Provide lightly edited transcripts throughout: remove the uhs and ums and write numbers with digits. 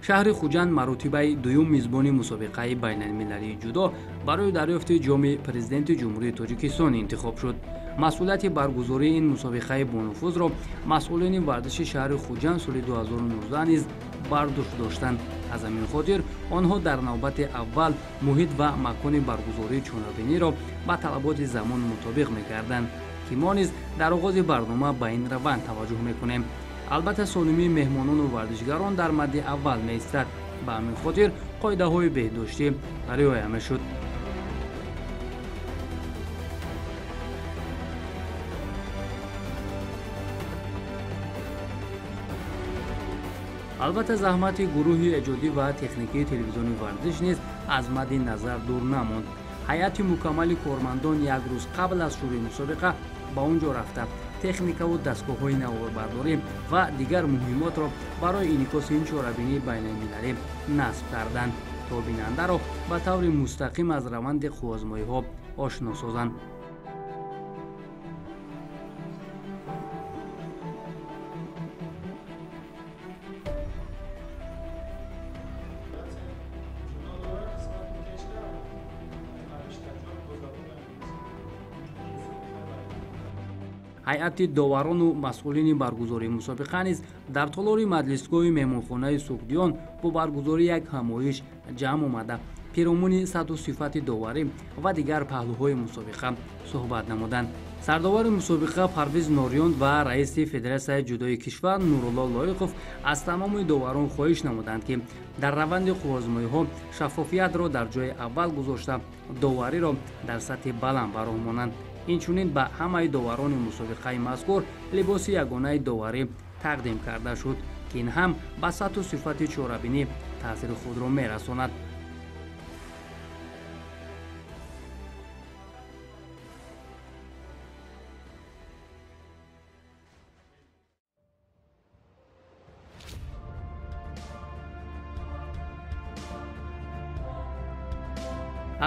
шаҳри Хуҷанд маротибаи дуюм мизбони мусобиқаи байналмилалии ҷудо барои дарёфти ҷоми президенти ҷумҳурии Тоҷикистон интихоб шуд. масъулияти баргузории ин мусобиқаи бонуфузро масъулини варзиши шаҳри Хуҷанд соли 2019 низ бардошт доштанд. аз ҳамин хотир онҳо дар навбати аввал муҳит ва макони баргузории чорабиниро ба талаботи замон мутобиқ мекарданд ки мо низ дар оғози барнома ба ин раванд таваҷҷӯҳ мекунем. албатта солимии меҳмонону варзишгарон дар мадди аввал меистад. ба ҳамин хотир қоидаҳои беҳдоштӣ риоя мешуд. албатта заҳмати гурӯҳи эҷодӣ ва техникии телевизиони варзиш низ аз мадди назар дур намонд. ҳайати мукаммали кормандон як рӯз қабл аз шурӯъи мусобиқа ба он ҷо рафта техникаву дастгоҳҳои наворбардорӣ ва дигар муҳиммотро барои инъикоси ин чорабинии байналмилалӣ насб карданд, то бинандаро ба таври мустақим аз раванди хӯозмоиҳо ошно созанд. ҳайати доварону масъулини баргузории мусобиқа низ дар толори маҷлисгоҳи меҳмонхонаи Суғдиён бо баргузории як ҳамоиш ҷамъ омада пиромони сату сифати доварӣ ва дигар паҳлӯҳои мусобиқа суҳбат намуданд. сардовари мусобиқа Парвиз Нориён ва раиси Федератсияи ҷудои кишвар Нурулло Лоиқов аз тамоми доварон хоҳиш намуданд ки дар раванди хӯозмоиҳо шаффофиятро дар ҷои аввал гузошта довариро дар сатҳи баланд баромонанд. инчунин ба ҳамаи доварони мусобиқаи мазкур либоси ягонаи доварӣ тақдим карда шуд ки ин ҳам ба сатҳу сифати чорабинӣ таъсири худро мерасонад.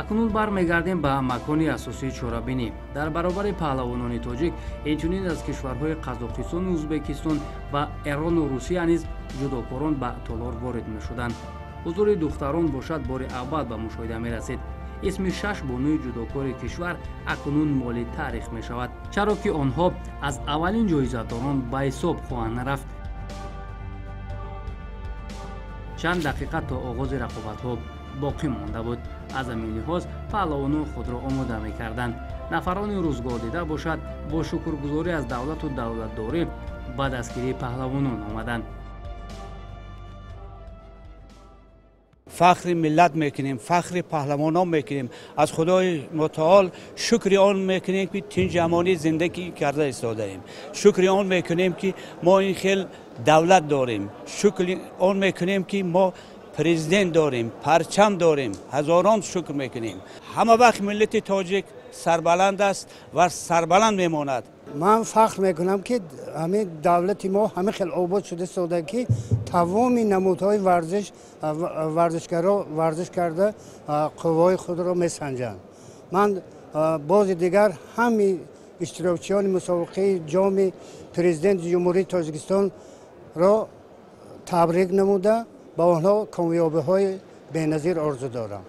акнун бармегардем ба макони асосии чорабинӣ. дар баробари паҳлавонони тоҷик инчунин аз кишварҳои Қазоқистону Ӯзбекистон ва Эрону Русия низ ҷудокорон ба толор ворид мешуданд. ҳузури духтарон бошад бори аввал ба мушоҳида мерасид. исми 6 бонуи ҷудокори кишвар акнун моли таърих мешавад, чаро ки онҳо аз аввалин ҷоизадорон ба ҳисоб хоҳанд рафт. чанд дақиқа то оғози рақобатҳо боқӣ монда буд. аз ҳамин лиҳоз паҳлавонон худро омода мекарданд. нафарони рӯзгордида бошад бо шукргузорӣ аз давлату давлатдорӣ ба дастгирии паҳлавонон омаданд. فخر ملت میکنیم، فخر پهلوانان میکنیم. از خدای متعال شکر آن میکنیم که تین جمانی زندگی کرده ایستاده ایم. شکر آن میکنیم که ما این خیل دولت داریم. شکر آن میکنیم که ما پرزیدنت داریم، پرچم داریم. هزاران شکر میکنیم. همه وقت ملت تاجیک سربلند است و سربلند میماند. من فخر میکنم که همه دولت ما همه خیلی آباد شده ساده که تمام نمودهای ورزش کرده قوای خود را میسنجند. من باز دیگر همه اشتراکچیان مسابقه جام پرزیدنت جمهوری تاجیکستان را تبریک نموده با آنها کامیابی های بی‌نظیر آرزو دارم.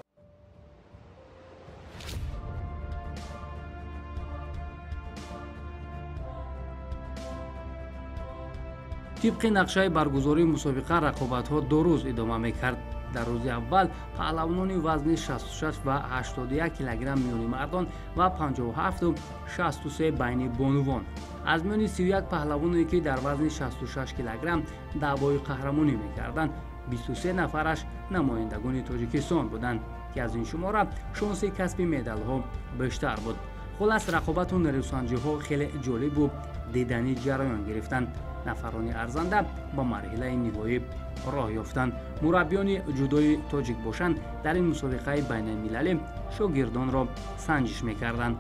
طبق نقشه برگزاری مسابقه رقابت‌ها 2 روز ادامه می‌کرد. در روز اول پهلوانان وزن 66 و 81 کیلوگرم میانی مردان و 57 و 63 بین بانوان. از میان 31 پهلوانی که در وزن 66 کیلوگرم دعوای قهرمانی می‌کردند، 23 نفرش نمایندگان تاجیکستان بودند که از این شماره شانس کسب مدال‌ها بیشتر بود. خلاص رقابت و نروسنجی‌ها خیلی جالب و دیدنی جریان گرفتند. нафарони арзанда ба марҳилаи ниҳоӣ роҳ ёфтанд. мураббиёни ҷудои тоҷик бошанд дар ин мусобиқаи байналмилалӣ шогирдонро санҷиш мекарданд.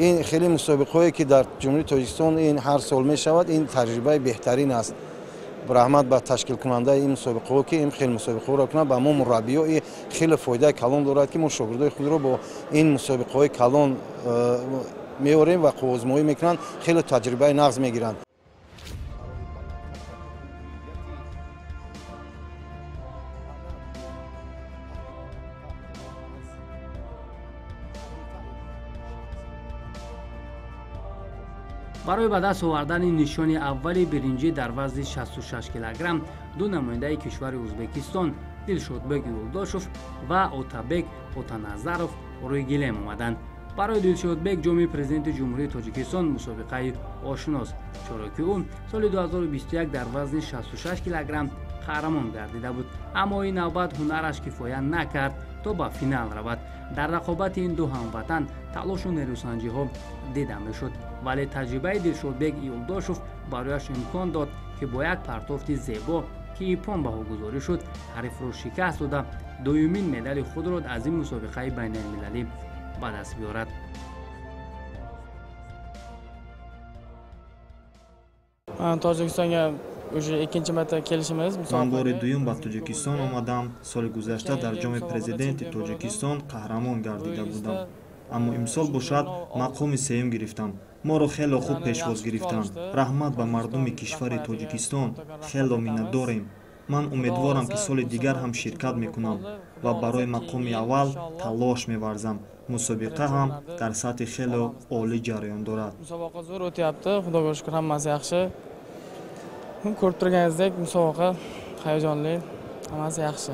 ин хеле мусобиқое ки дар ҷумҳурии тоҷикистон ин ҳар сол мешавад, ин таҷрибаи беҳтарин аст. раҳмат ба ташкилкунандаи ин мусобиқаҳо ки ин хеле мусобиқаҳоро кунад. ба мо мураббиё хеле фоидаи калон дорад ки мо шогирдои худро бо ин мусобиқаҳои калон меорем ва қувозмоӣ мекунанд, хеле таҷрибаи нағз мегиранд. برای به دست آوردن نشان اولی برنجی در وزن 66 کیلوگرم دو نماینده کشور ازبکستان دلشودبک یولداشوف و اوتابک اوتانازارов روی گلیم آمدند. برای دلشودبک جام پرزیدنت جمهوری تاجیکستان مسابقه آشناست، چرا که او سال 2021 در وزن 66 کیلوگرم قهرمان گردیده بود، اما این نوبت هنرش کفایت نکرد تا به فینال رود. در رقابت این دو هموطن تلاش و نیروسنجی ها دیده میشد، ولی تجربه دلشودبک یولداشوف برایش امکان داد که با یک پرتافت زیبا که ایپان بها گذاری شد حریف را شکست داده دومین مدال خود را از این مسابقه بین المللی به دست بیارد. Tojikistonga уже ikkinchi marta kelishimiz. من بار دوم به تاجیکستان آمدم. سال گذشته در جام پرزیدنت تاجیکستان قهرمان گردیده بودم، اما امسال باشد مقام سوم گرفتم. ما را خیلی خوب پیشواز گرفتند. رحمت به مردم کشور تاجیکستان، خیلی منتداریم. من امیدوارم که سال دیگر هم شرکت میکنم و برای مقام اول تلاش می‌ورزم. مسابقه هم در سطح خیلی عالی جریان دارد. Musobaqa zo'r o'tyapti. Xudoga shukr, hammasi yaxshi. Ko'rib turganingizdek, musobaqa hayajonli, hammasi yaxshi.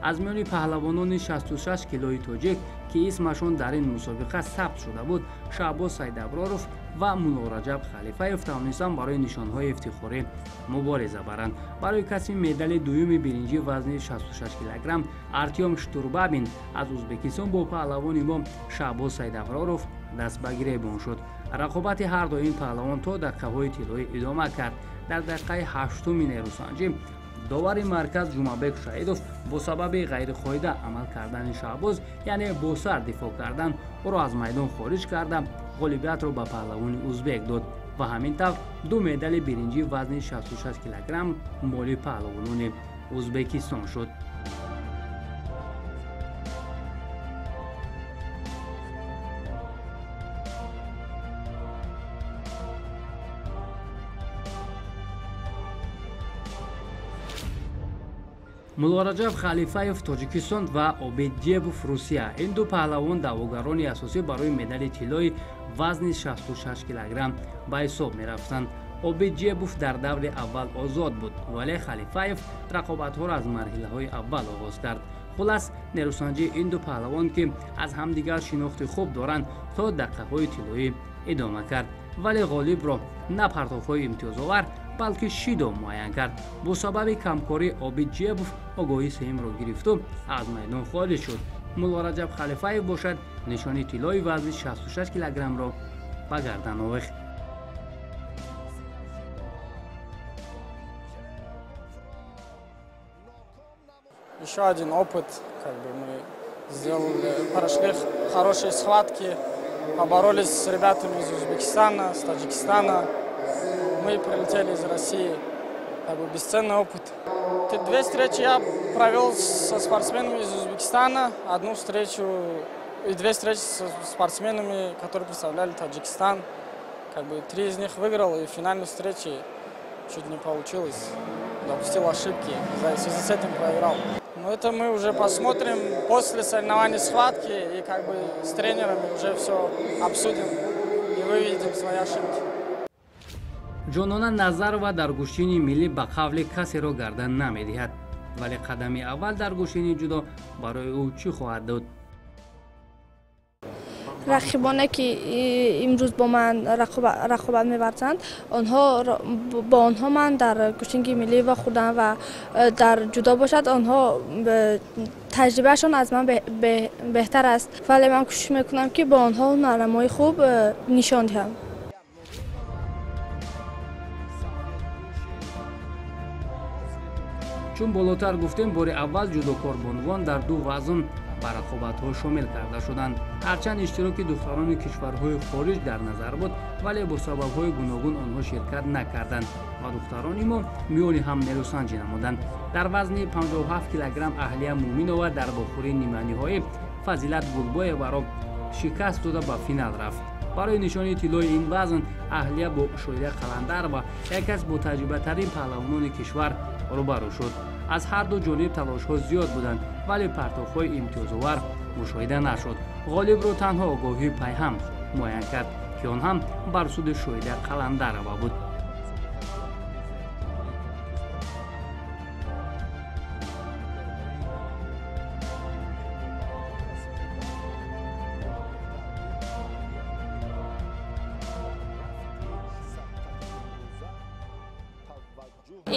از میان پهلوانان 66 کیلوی تاجیک که اسمشون در این مسابقه ثبت شده بود، شعباز سیدابراروف و مولا رجب خلیفه‌یف توانستند برای نشانهای افتخاری مبارزه برند. برای کسب مدال دوم برنجی وزن 66 کیلوگرم ارتیوم شتوربابین از ازبکستان با پهلوان ما شعباز سیدابراروف دست به گریبان شد. رقابت هر دو این پهلوان تا دقیقه‌های طلایی ادامه کرد. در دقیقه 8 نیروسنجی داور مرکز جمعبک شهیدوف با سبب غیرقاعده عمل کردن شعباز، یعنی با سر دفاع کردن، او را از میدان خارج کرده غالبیت را به پهلوان ازبک داد و همین طور دو مدال برنجی وزن 66 کیلوگرم مالی پهلوانان ازبکستان شد. مولا رجب خلیفه‌یف تاجیکستان و عابدجیبوف روسیه، این دو پهلوان دعواگران اساسی برای مدال طلای وزن 66 کیلوگرم به حساب می رفتند. عابدجیبوف در دور اول آزاد بود، ولی خلیفه‌یف رقابت‌ها را از مرحله‌های اول آغاز کرد. خلاص نیروسنجی این دو پهلوان که از همدیگر شناخت خوب دارند تا دقیقه‌های طلایی ادامه کرد، ولی غالب را نه پرتاف‌های امتیازآور بلکه شیدو معین کرد. با سبب کمکاری عابدجیبوف آگاهی سهم را گرفت و از میدان خارج شد. مولا رجب خلیفه‌یف باشد نشانی طلای وزن 66 کیلوگرم را به گردن آویخت. Еще один опыт, как бы мы сделали, прошли хорошие схватки, поборолись с ребятами из Узбекистана, с Таджикистана. Мы прилетели из России, как бы бесценный опыт. Две встречи я провел со спортсменами из Узбекистана, одну встречу и две встречи со спортсменами, которые представляли Таджикистан. Как бы 3 из них выиграл, и в финальной встрече чуть не получилось. Допустил ошибки, в связи с этим проиграл. Но это мы уже посмотрим после соревнований схватки, и как бы с тренерами уже все обсудим и выведем свои ошибки. ҷонона Назарова дар гӯштини миллӣ ба қавли касеро гардан намедиҳад, вале қадами аввал дар гӯштини ҷудо барои ӯ чӣ хоҳад дод? رقیبانی که امروز با من رقابت می‌ورزند، با آنها من در گوشتنگ ملی و خودم و در جدا باشد، آنها تجربهشان از من بهتر است، ولی من کوشش میکنم که با آنها هنرنمای خوب نشان دهم. چون بالاتر گفتیم بار اول جودوکاربانوان در دو وزن به رقابت‌ها شامل کرده شدند. هرچند اشتراک دختران کشورهای خارج در نظر بود، ولی با سبب‌های گوناگون آنها شرکت نکردند و دختران ما میان هم نیروسنجی نمودند. در وزن 57 کیلوگرم اهلیه مومینова در باخوری نیمه‌نهایی فضیلت گلبایeva را شکست داده به فینال رفت. برای نشانی طلای این وزن اهلیه با شایده قلندر و یکی از با تجربه ترین پهلوانان کشور روبرو شد. از هر دو جانب تلاش ها زیاد بودند، вале партовҳои имтиёзовар мушоҳида нашуд. ғолибро танҳо огоҳии пайҳам муайян кард ки он ҳам бар суди шоҳида қаланда рава буд.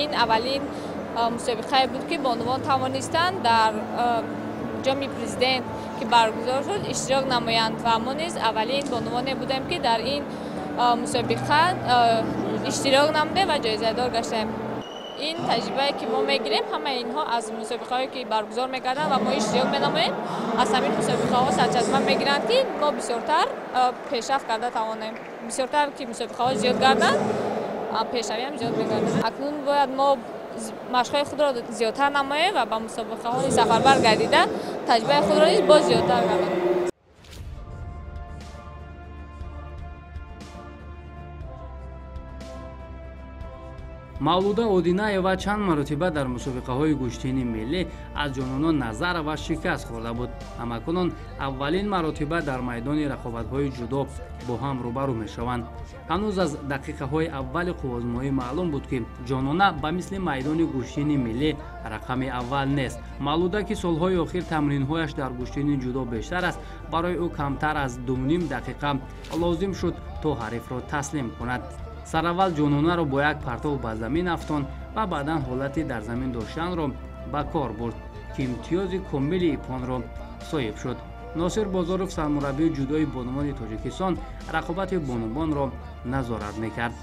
این اولین مسابقه بود که بانوان توانستند در جام پرزیدنت که برگزار شد اشتراک نمایند و ما نیز اولین بانوانی بودیم که در این مسابقه اشتراک نموده و جایزه دار گشتیم. این تجربه که ما میگیریم همه اینها از مسابقه هایی که برگزار میکردن و ما اشتراک مینماییم از همین مسابقه ها سرچشمه میگیرند که ما بسیارتر پیشرفت کرده توانیم. بسیارتر که مسابقه ها زیاد گردند پیشروی هم زیاد می‌گردد. اکنون باید ما مشق‌های خود را زیادتر نماییم و با مسابقه‌های سفربر گردیده تجربه خود را نیز باز زیادتر گردانیم. мавлуда одинаева чанд маротиба дар мусобиқаҳои гӯштини миллӣ аз ҷононон назар ва шикаст хӯрда буд. ҳамакунон аввалин маротиба дар майдони рақобатҳои ҷудо бо ҳам рӯбарӯ мешаванд. ҳанӯз аз дақиқаҳои аввали қувозмоӣ маълум буд ки ҷонона ба мисли майдони гӯштини миллӣ рақами аввал нест. мавлуда ки солҳои охир тамринҳояш дар гӯштини ҷудо бештар аст, барои ӯ камтар аз 2.5 дақиқа лозим шуд то ҳарифро таслим кунад. сараввал ҷононаро бо як партов ба замин афтонд ва баъдан ҳолати дар замин доштанро ба кор бурд ки имтиёзи комили ипонро соҳиб шуд. носир бозоров сармураббии ҷудои бонувони тоҷикистон рақобати бонувонро назорат мекард.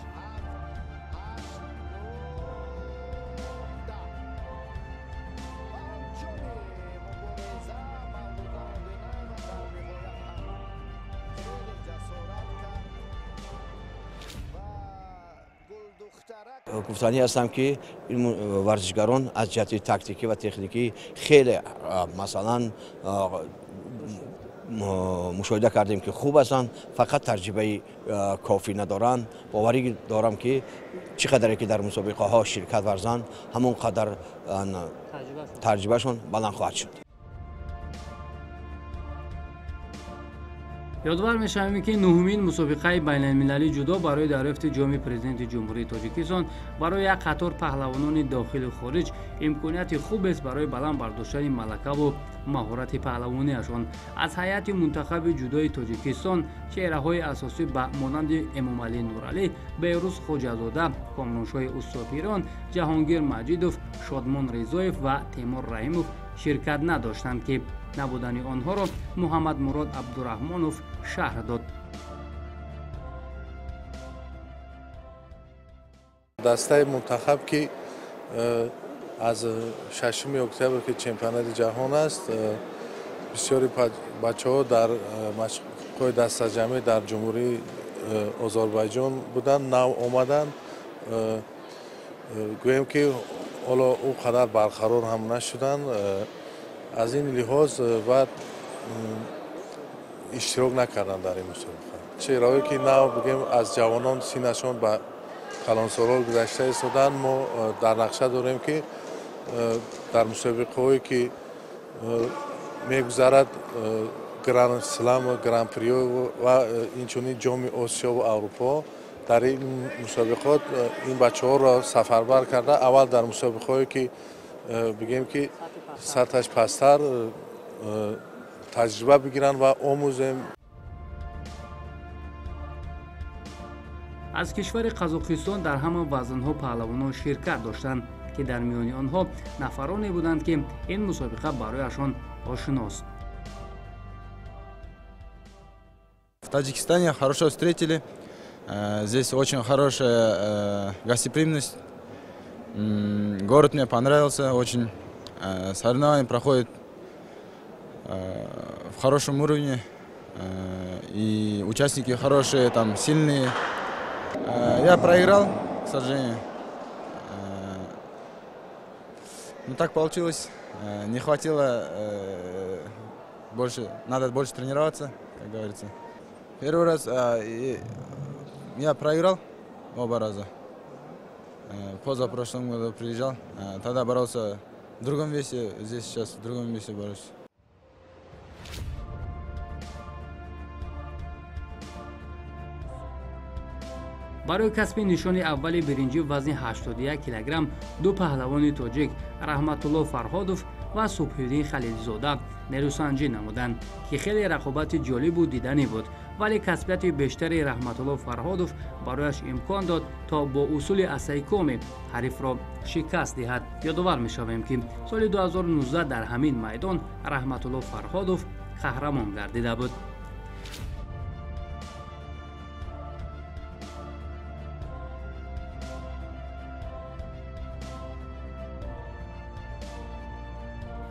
گفتنی هستم که این ورزشکاران از جهت تاکتیکی و تکنیکی خیلی مثلا مشاهده کردیم که خوب هستند، فقط تجربه کافی ندارند. باوری دارم که چقدر که در مسابقه ها شرکت ورزند همون قدر تجربهشون بلند خواهد شد. ёдовар мешавем ки нуҳумин мусобиқаи байналмилалии ҷудо барои дарёфти ҷоми президенти ҷумҳурии тоҷикистон барои як қатор паҳлавонони дохилу хориҷ имконияти хубест барои баланд бардоштани малакаву маҳорати паҳлавонияшон. аз ҳайати мунтахаби ҷудои тоҷикистон чеҳраҳои асосӣ ба монанди эмомалӣ нуралӣ, беҳрӯз хоҷазода, комроншоҳи устопирон, ҷаҳонгир маҷидов, шодмон резоев ва теймур раҳимов ширкат надоштанд ки набудани онҳоро муҳаммадмурод абдураҳмонов шарҳ дод. дастаи мунтахаб ки аз 6 октябр ки чемпионати ҷаҳон аст, бисёри бачаҳо дар машқҳои дастаҷамӣ дар ҷумҳурии озарбойҷон буданд, нав омаданд. гӯем ки ҳоло ӯ қадар барқарор ҳам нашуданд. аз ин лиҳоз баъд иштирок накарданд дар ин мусобиқа. чеҳраҳое ки нав бигем аз ҷавонон синашон ба калонсолҳо гузашта истоданд, мо дар нақша дорем ки дар мусобиқаҳое ки мегузарад гранд слам, гранд приё ва инчунин ҷоми осиё ва аврупо, дар ин мусобиқот ин бачаҳоро сафарбар карда аввал дар мусобиқаҳое ки бигем ки сатҳаш пасттар таҷриба бигиранд ва омӯзем. аз кишвари қазоқистон дар ҳама вазнҳо паҳлавонон ширкат доштанд ки дар миёни онҳо нафароне буданд ки ин мусобиқа барояшон ошиност. В Таджикистане хорошо встретили. Здесь очень хорошая гостеприимность. Город мне понравился очень. Соревнования проходят в хорошем уровне. И участники хорошие, там сильные. Я проиграл, к сожалению. Ну так получилось. Не хватило больше, надо больше тренироваться, как говорится. Первый раз я проиграл оба раза. Позапрошлом году приезжал, тогда боролся В другом весе, здесь сейчас в другом весе борюсь. барои касби нишони аввали биринҷи вазни 81 килограмм ду паҳлавони тоҷик раҳматулло фарҳодов ва субҳиддин халилзода нерӯсанҷӣ намуданд, ки хеле рақобати ҷолибу диданӣ буд, вале касбияти бештари раҳматулло фарҳодов барояш имкон дод то бо усули асайкоми ҳарифро шикаст диҳад. ёдовар мешавем, ки соли 2019 дар ҳамин майдон раҳматулло фарҳодов қаҳрамон гардида буд.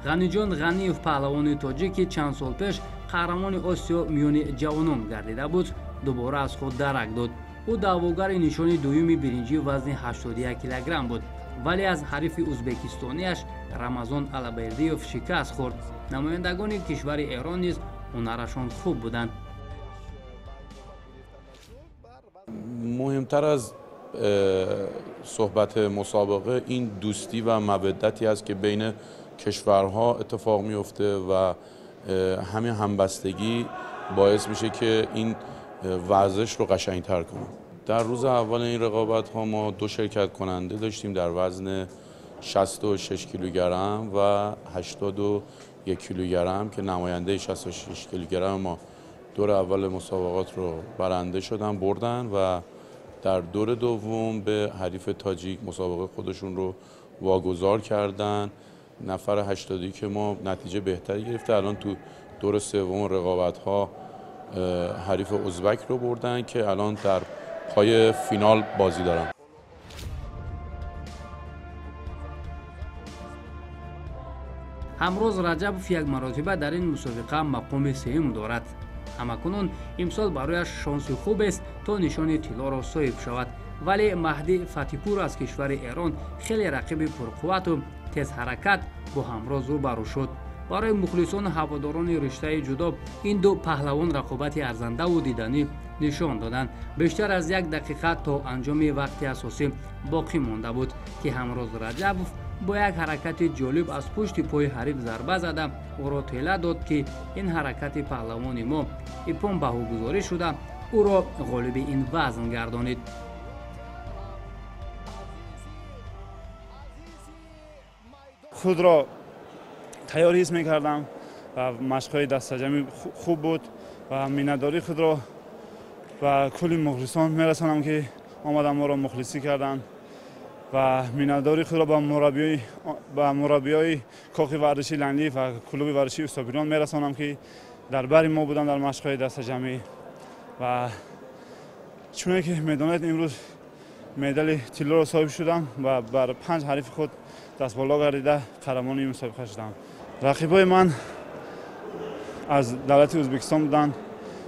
ғаниҷон ғаниев паҳлавони тоҷик ки чанд сол пеш қаҳрамони осиё миёни ҷавонон гардида буд, дубора аз худ дарак дод. ӯ даъвогари нишони дуюми биринҷи вазни 81 килограмм буд, вале аз ҳарифи ӯзбекистониаш Рамазон Алабердиев шикаст хӯрд. намояндагони кишвари Эрон низ ҳунарашон хуб буданд. مهمتر از صحبت مسابقه این دوستی و مودتی است که بین کشورها اتفاق میفته و همین همبستگی باعث میشه که این ورزش رو قشنگتر کنه. در روز اول این رقابت ها ما 2 شرکت کننده داشتیم در وزن 66 کیلوگرم و 81 کیلوگرم که نماینده 66 کیلوگرم ما دور اول مسابقات رو برنده شدن، بردن و در دور دوم به حریف تاجیک مسابقه خودشون رو واگذار کردن. نفر 80 که ما نتیجه بهتری گرفته، الان تو دور سوم رقابت ها حریف ازبک رو بردن که الان در پای فینال بازی دارن. ҳамрӯз раҷабов як маротиба дар ин мусобиқа мақоми сеюм дорад. ҳамакунун имсол барояш шонси хубест то нишони тиллоро соҳиб шавад, вале маҳдӣ фатипур аз кишвари Эрон хеле рақиби пурқуввату тезҳаракат бо ҳамрӯз рӯбарӯ шуд. барои мухлисону ҳаводорони риштаи ҷудо ин ду паҳлавон рақобати арзандаву диданӣ нишон доданд. бештар аз 1 дақиқа то анҷоми вақти асосӣ боқӣ монда буд, ки ҳамрӯз раҷабов бо як ҳаракати ҷолиб аз пушти пои ҳариф зарба зада ӯро тела дод, ки ин ҳаракати паҳлавони мо ипон баҳогузорӣ шуда ӯро ғолиби ин вазн гардонид. худро тайёр ҳис мекардам ва машқҳои дастаҷамӣ хуб буд ва миннатдории худро ба кулли мухлисон мерасонам, ки омадан моро мухлисӣ карданд ва миннатдории худро ба мураббиёи коқи варзиши Ланлиев ва клуби варзиши Устопирон мерасонам, ки дар бари мо буданд дар машқҳои дастаҷамӣ. ва чуне ки медонед, имрӯз медали тиллоро соҳиб шудам ва бар 5 ҳарифи худ дастболо гардида қаҳрамони ин мусобиқа шудам. рақибои ман аз давлати Ӯзбекистон буданд,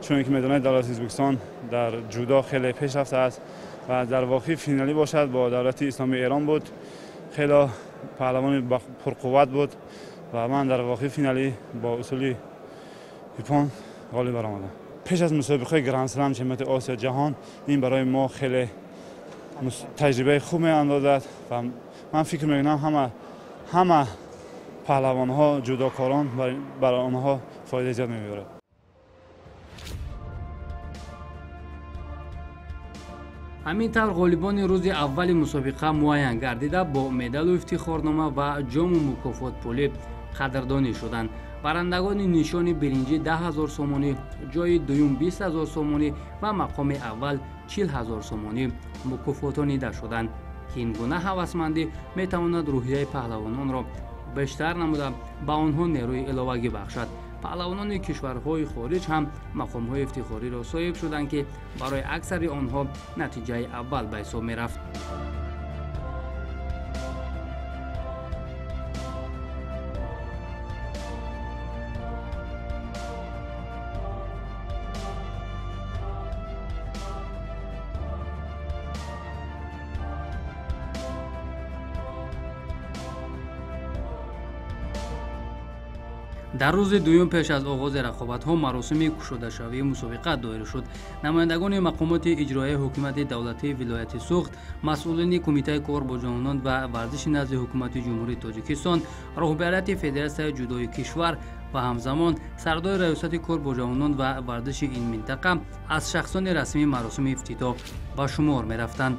чуне ки медонед давлати Ӯзбекистон дар ҷудо хеле пешрафта аст ва дар воқеи финалӣ бошад бо давлати исломии Эрон буд. хеле паҳлавони пурқувват буд ва ман дар воқеи финалӣ бо усули ипон ғолиб баромадам. пеш аз мусобиқаи Гранд Слам чемпионати Осиё ҷаҳон ин барои мо хеле таҷрибаи хуб меандозад ва ман фикр мекунам ҳама паҳлавонҳо ҷудокорон барои онҳо фоидаи зиёд мебарад. ҳамин тавр ғолибони рӯзи аввали мусобиқа муайян гардида бо медалу ифтихорнома ва ҷому мукофотпулӣ қадрдонӣ шуданд. барандагони нишони биринҷӣ 10 000 сомонӣ, ҷои дуюм 20 000 сомонӣ ва мақоми аввал 40 000 сомонӣ мукофотонида шуданд, ки ин гуна ҳавасмандӣ метавонад рӯҳияи паҳлавононро бештар намуда ба онҳо нерӯи иловагӣ бахшад. паҳлавонони кишварҳои хориҷ ҳам мақомҳои ифтихориро соҳиб шуданд, ки барои аксари онҳо натиҷаи аввал ба ҳисоб мерафт. дар рӯзи дуюм пеш аз оғози рақобатҳо маросими кушодашавии мусобиқа доир шуд. намояндагони мақомоти иҷроияи ҳукумати давлатии вилояти Суғд, масъулини кумитаи кор бо ҷононон ва варзиши назди ҳукумати ҷумҳурии Тоҷикистон, роҳбарияти Федератсияи ҷудои кишвар ва ҳамзамон сардори раёсати кор бо ҷавонон ва варзиши ин минтақа аз шахсони расмии маросими ифтитоҳ ба шумор мерафтанд.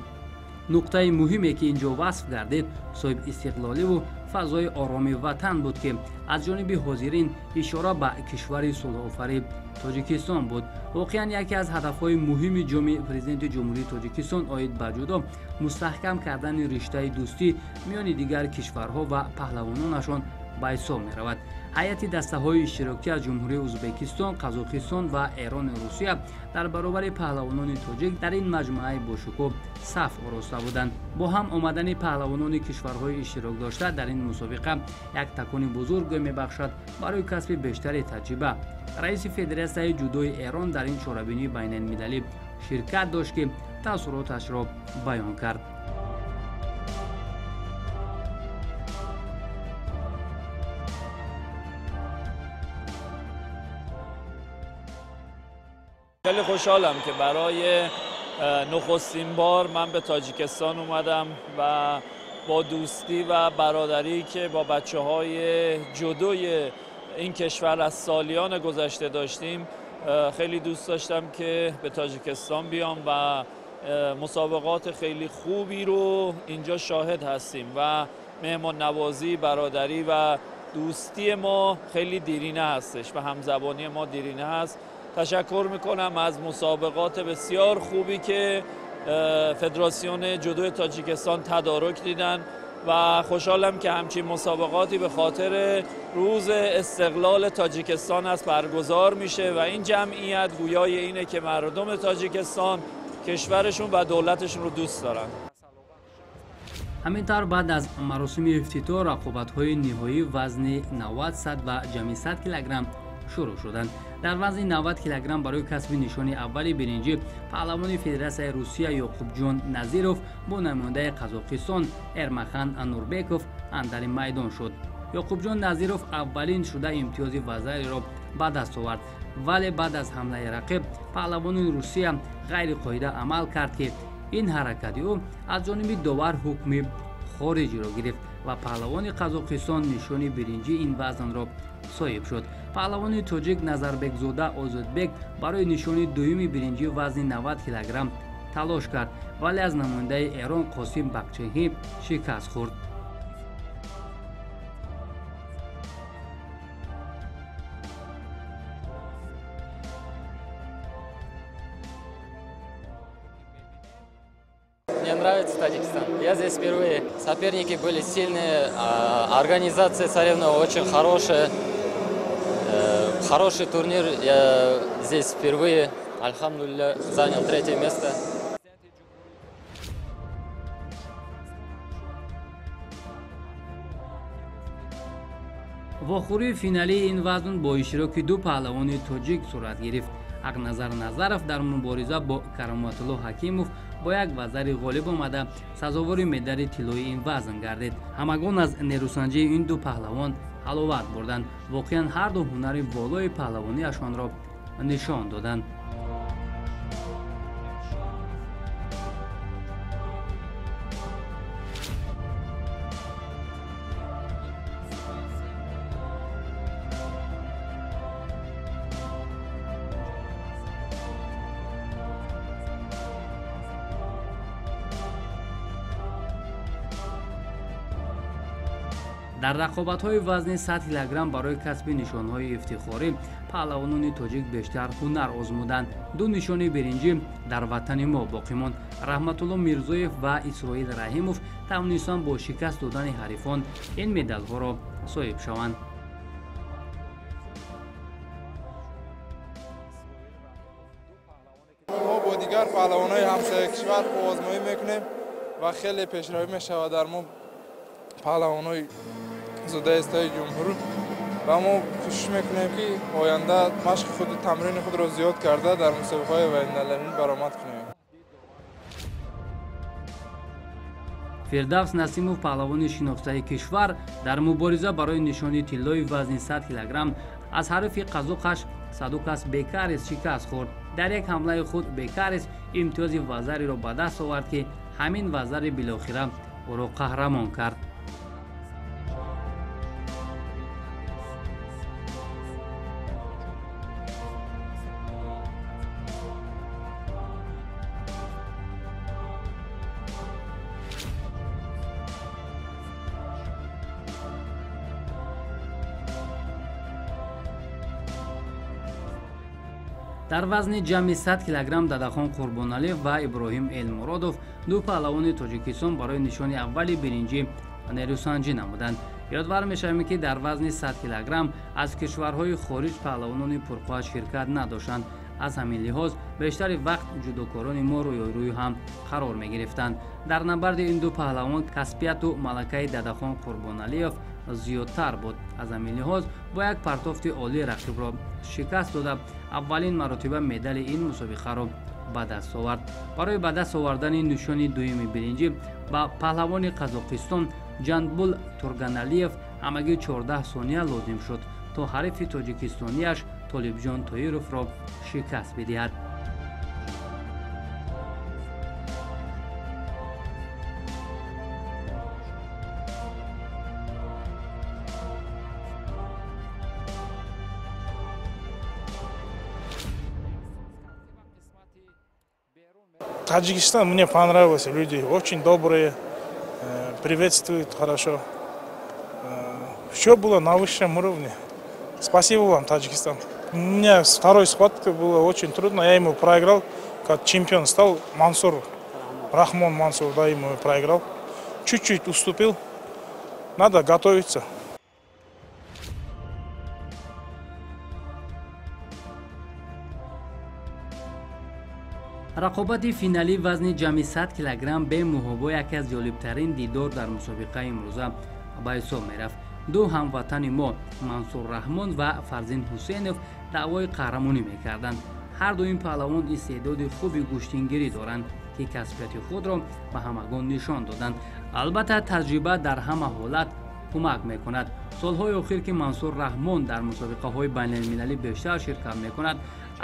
нуқтаи муҳиме ки инҷо васф гардид соҳибистиқлоливу фазои ороми ватан буд ки аз ҷониби ҳозирин ишора ба кишвари сулҳофариб Тоҷикистон буд. воқеан яке аз ҳадафҳои муҳими ҷоми президенти ҷумҳурии Тоҷикистон оид ба ҷудо мустаҳкам кардани риштаи дӯстӣ миёни дигар кишварҳо ва паҳлавононашон ба ҳисоб меравад. ҳайати дастаҳои иштирокӣ аз ҷумҳурии Ӯзбекистон, Қазоқистон ва Эрони Русия дар баробари паҳлавонони тоҷик дар ин маҷмӯаи бошукӯҳ саф ороста буданд. бо ҳам омадани паҳлавонони кишварҳои иштирокдошта дар ин мусобиқа як такони бузург мебахшад барои касби бештари таҷриба. раиси Федератсияи ҷудои Эрон дар ин чорабинии байналмилалӣ ширкат дошт ки таъссуроташро баён кард. خیلی خوشحالم که برای نخستین بار من به تاجیکستان اومدم و با دوستی و برادری که با بچه‌های جودوی این کشور از سالیان گذشته داشتیم خیلی دوست داشتم که به تاجیکستان بیام و مسابقات خیلی خوبی رو اینجا شاهد هستیم و مهمان نوازی، برادری و دوستی ما خیلی دیرینه هستش و همزبانی ما دیرینه هست. تشکر میکنم از مسابقات بسیار خوبی که فدراسیون جودو تاجیکستان تدارک دیدن و خوشحالم که همچین مسابقاتی به خاطر روز استقلال تاجیکستان است برگزار میشه و این جمعیت گویای اینه که مردم تاجیکستان کشورشون و دولتشون رو دوست دارن. ҳамин тавр баъд аз маросими ифтитоҳ рақобатҳои ниҳоӣ вазни 90, 100 ва ҷамъи 100 килограмм шурӯъ шуданд. дар вазни 90 килограмм барои касби нишони аввали биринҷӣ паҳлавони Федератсияи Русия Ёқубҷон Назиров бо намояндаи Қазоқистон Эрмахан Нурбеков андари майдон шуд. Ёқубҷон Назиров аввалин шуда имтиёзи вазариро ба даст овард, вале баъд аз ҳамлаи рақиб паҳлавони Русия ғайриқоида амал кард ки ин ҳаракати ӯ аз ҷониби довар ҳукми хориҷиро гирифт ва паҳлавони Қазоқистон нишони биринҷи ин вазнро соҳиб шуд. паҳлавони тоҷик Назарбекзода Озодбек барои нишони дуюми биринҷи вазни 90 килограмм талош кард, вале аз намояндаи Эрон Қосим Бақчеҳӣ шикаст хӯрд. Мне нравится Таджикистан. Я здесь впервые. Соперники были сильные, организация соревнований очень хорошая. Хороший турнир. Я здесь впервые, альхамдулилля, занял 3-е место. вохӯрии финалии ин вазн бо иштироки ду паҳлавони тоҷик сурат гирифт. Ақназар Назаров дар мубориза бо Кароматулло Ҳакимов бо як вазари ғолиб омада сазовори медали тиллои ин вазн гардид. ҳамагон аз нерӯсанҷии ин ду паҳлавон ҳаловат бурданд. воқеан ҳар ду ҳунари болои паҳлавониашонро нишон доданд. дар рақобатҳои вазни 100 килограмм барои касби нишонҳои ифтихорӣ паҳлавонони тоҷик бештар ҳунар озмуданд. ду нишони биринҷӣ дар ватани мо боқӣ монд. Раҳматулло Мирзоев ва Исроил Раҳимов тавонистанд бо шикаст додани ҳарифон ин медалҳоро соҳиб шаванд. мо бо дигар паҳлавонои ҳамсояи кишвар овозмоӣ мекунем ва хеле пешравӣ мешавад дар мо паҳлавонои зудаистои ҷумҳур ва мо кӯшиш мекунем ки оянда машқи худ тамрини худро зиёд карда дар мусобиқаҳои байналмилалӣ баромад кунем. фирдавс насимов паҳлавони шинохтаи кишвар дар мубориза барои нишони тиллои вазни 100 килограмм аз ҳарфи қазуқаш Садукас Бекарис шикаст хӯрд. дар як ҳамлаи худ Бекарис имтиёзи вазариро ба даст овард ки ҳамин вазари билохира ӯро қаҳрамон кард. дар вазни ҷамъи 100 килограмм Дадахон Қурбоналиев ва Иброҳим Элмуродов ду паҳлавони Тоҷикистон барои нишони аввали биринҷӣ нерӯсанҷӣ намуданд. ёдвар мешавем ки дар вазни 100 килограмм аз кишварҳои хориҷ паҳлавонони пурқувват ширкат надоштанд. аз ҳамин лиҳоз бештари вақт ҷудокорони мо рӯёрӯй ҳам қарор мегирифтанд. дар набарди ин ду паҳлавон касбияту малакаи Дадахон Қурбоналиев зиёдтар буд. аз ҳамин лиҳоз бо як партофти олӣ рақибро шикаст дода аввалин маротиба медали ин мусобиқаро ба даст овард. барои ба даст овардани нишони дуюми биринҷӣ ба паҳлавони Қазоқистон Ҷанбул Турганалиев ҳамагӣ 14 сония лозим шуд то ҳарифи тоҷикистониаш Толибҷон Тоировро шикаст бидиҳад. Таджикистан мне понравился, люди очень добрые, приветствуют хорошо. Все было на высшем уровне. Спасибо вам, Таджикистан. У меня второй схватка было очень трудно, я ему проиграл, как чемпион стал Мансур, Рахмон Мансур, да, ему проиграл. Чуть-чуть уступил, надо готовиться. рақобати финалӣ вазни ҷамъи 100 килограмм бе муҳобо яке аз ҷолибтарин дидор дар мусобиқаи имрӯза ба ҳисоб мерафт. ду ҳамватани мо Мансур Раҳмон ва Фарзин Ҳусейнов даъвои қаҳрамонӣ мекарданд. ҳар ду ин паҳлавон истеъдоди хуби гӯштингирӣ доранд ки касбияти худро ба ҳамагон нишон доданд. албатта таҷриба дар ҳама ҳолат кӯмак мекунад. солҳои охир ки Мансур Раҳмон дар мусобиқаҳои байналмилалӣ бештар ширкат мекунад,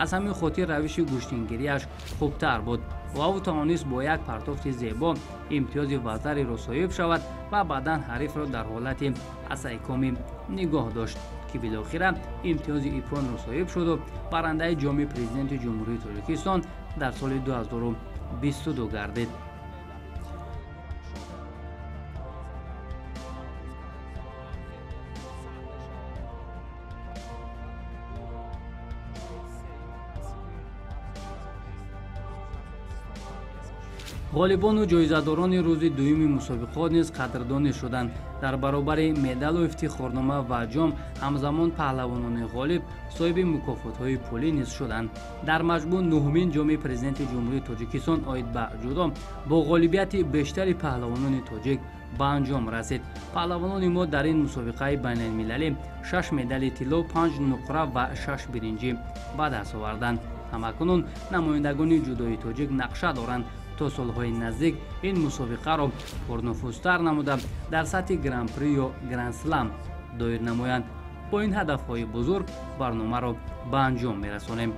аз ҳамин хотир равиши гӯштингириаш хубтар буд ва ӯ тавонист бо як партофти зебо имтиёзи вазариро соҳиб шавад ва баъдан ҳарифро дар ҳолати асайкомӣ нигоҳ дошт ки билохира имтиёзи ипронро соҳиб шуду баррандаи ҷоми президенти ҷумҳурии Тоҷикистон дар соли 2022 гардид. ғолибону ҷоизадорони рӯзи дуюми мусобиқот низ қадрдонӣ шуданд. дар баробари медалу ифтихорнома ва ҷом ҳамзамон паҳлавонони ғолиб соҳиби мукофотҳои пулӣ низ шуданд. дар маҷмӯъ нуҳумин ҷоми президенти ҷумҳурии Тоҷикистон оид ба ҷудо бо ғолибияти бештари паҳлавонони тоҷик ба анҷом расид. паҳлавонони мо дар ин мусобиқаи байналмилалӣ 6 медали тилло, 5 нуқра ва 6 биринҷӣ ба даст оварданд. ҳамакунун намояндагони ҷудои тоҷик нақша доранд то солҳои наздик ин мусобиқаро пурнуфузтар намуда дар сатҳи гран-при ё гранд-слам доир намоянд. бо ин ҳадафҳои бузург барномаро ба анҷом мерасонем.